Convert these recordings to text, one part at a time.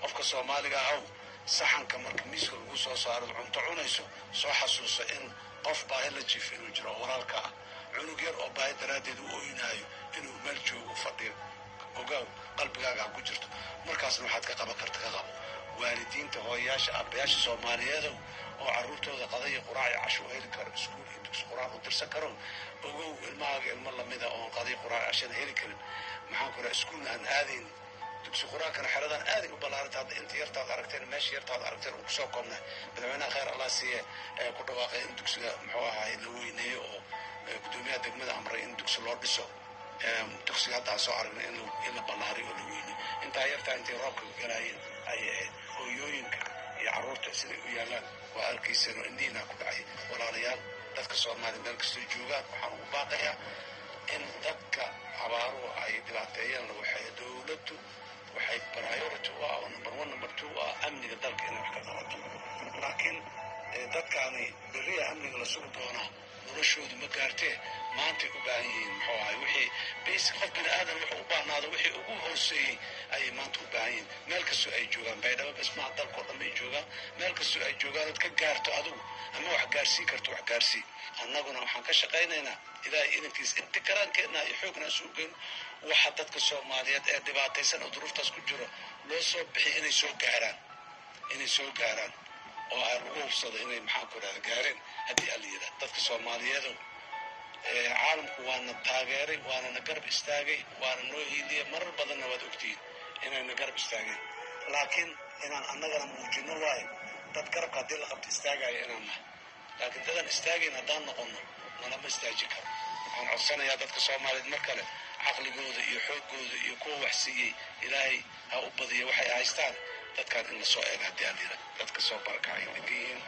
qofka Soomaaliga ah saxanka marka miiska lagu soo saaro cunto cunayso soo xasuuso in qof baahi la jiifay inuu jiro walaalka ah cunug yar oo baahi daraadeed u ooyinayo inuu meel joogo fadhiyo ogow qalbigaaga ku jirto markaasna waxaad ka qaban kartaa ka qabo waalidiinta hooyaasha aabbayaasha Soomaaliyeed oo carruurtooda qadaya quraac casho heli karo iskuul iyo dugsi quraac u dirsan karo ogow ilmahaaga ilmo lamida oo qadaya quraac casho heli karin maxaan ku raraa iskuul aan aadayn dugsi quraanka xaradan aad u balaartay inta yartaad aragteen meesha yartaad aragteen oo soo koobna madaxweynaha khayr Allah siiye ku dhawaaqay in dugsiga muxuu ahaa la weyneeyo oo gudoomiyaha degmada amray in dugsi loo dhiso dugsiga hadda soo aragnay in la balaariyo oo la weyneeyo inta yartaa intii roobka galayeen ay hooyooyinka iyo carruurta sida u yaalaan waa arkayseen indiina ku dhacay walaalayaal dadka Soomaaliyeed meel kasta joogaan waxaan u baaqayaa in dadka abaaruhu ay dhibaateeyaan waxay dawladdu waxay priority u ah number 1 number 2 amniga dalka inay wax ka qabato laakiin dadkaani beriya amniga la sugi doona noloshoodu ma gaartee maanta u baahan yihiin muxuu ahay wixii basic qof bini aadan wuxuu u baahnaado wixii ugu hooseeyay ayay maanta u baahan yihiin meel kastoo ay joogaan baydhabo bas ma dalkoo dhan ay joogaan meel kastoo ay joogaan ood ka gaarto adigu ama wax gaarsii karto wax gaarsii annaguna waxaan ka shaqaynaynaa ilaahay idinkiis inta karaankeenna iyo xoogna suuqeen waxa dadka Soomaaliyeed ee dhibaataysan oo duruuftaas ku jiro loo soo bixi inay soo gaaraan oo ay ugu hubsado inay maxaan ku raad gaareen haddii aan yiraahdo dadka Soomaaliyeed caalamku waana taageeray waana garab istaagay waana noo hiiliyay marar badanna waad ogtiin inayna garab istaagay laakiin inaan annagana muujino waayo dad garabka haddii la qabto istaagaya inaan nahay laakiin dadan istaagayna haddaan noqono nalama istaaji karo waxaan codsanayaa dadka Soomaaliyeed mar kale caqligooda iyo xoogooda iyo kuwa wax siiyey ilaahay ha u badiyo waxay haystaan dadkaan in la soo eego haddii aan yiraahdo dadka soo barakacay degiin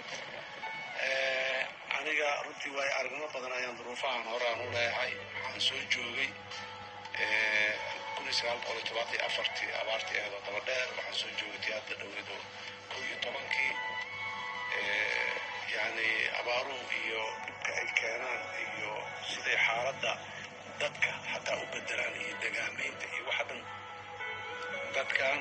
aniga runtii way aragnimo badan ayaan duruufahan horaan u leeyahay waxaan soo joogay 1974 abaartii ahayd oo daba dheer waxaan soo joogay tiyaatarka dowladda 11kii yani abaaruhu iyo dhibka ay keenaan iyo siday xaaladda dadka hataa u bedelaan iyo degaamaynta iyo waxa dhan dadkan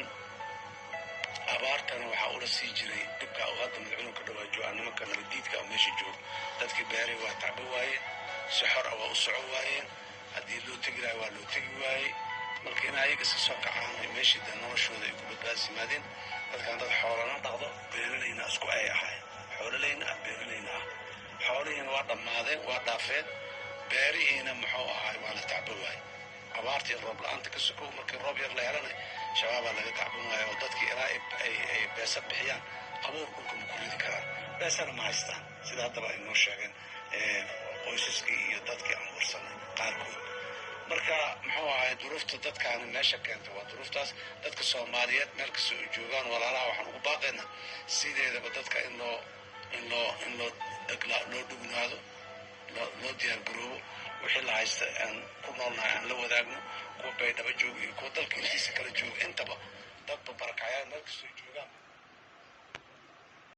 abaartana waxaa ula sii jiray dhibka oo hadda madaxweynuhu ka dhawaajo nimanka nabadiidka oo meesha jooga dadkii beeray waa tacbo waayeen si xor ah waa u soco waayeen haddii loo tegi lahaa waa loo tegi waayey marka in ayaga iska soo kacaan meeshii dee noloshooda ay ku badbaadsimaadeen dadkan dad xoolana dhaqdo beeralayna isku ay ahaayeen xoolalayna beeralayna ah xoolihiina waa dhammaadeen waa dhaafeen beerihiina muxuu ahaay waa la tacbo waayey abaartii roob la-aanta ka sokow markii roob yar la helanay shabaabaa laga tacban waayo oo dadkii ilaa ay beesa bixiyaan abuur dhulka ma ku ridi karaan beesana ma haystaan sida haddaba ay noo sheegeen qoysaskii iyo dadkii aan warsanay qaarkood marka muxuu ahaay duruufta dadkaani meesha keenta waa duruuftaas dadka Soomaaliyeed meel kasta oo joogaan walaalaha waxaan ugu baaqaynaa sideedaba dadka in loo dhugnaado loo diyaar garoobo wixii la haysta aan ku noolnahay aan la wadaagno kuwa baydhabo jooga iyo kuwa dalka intiisa kala jooga intaba dadba barakacayaan meel kastoo joogaan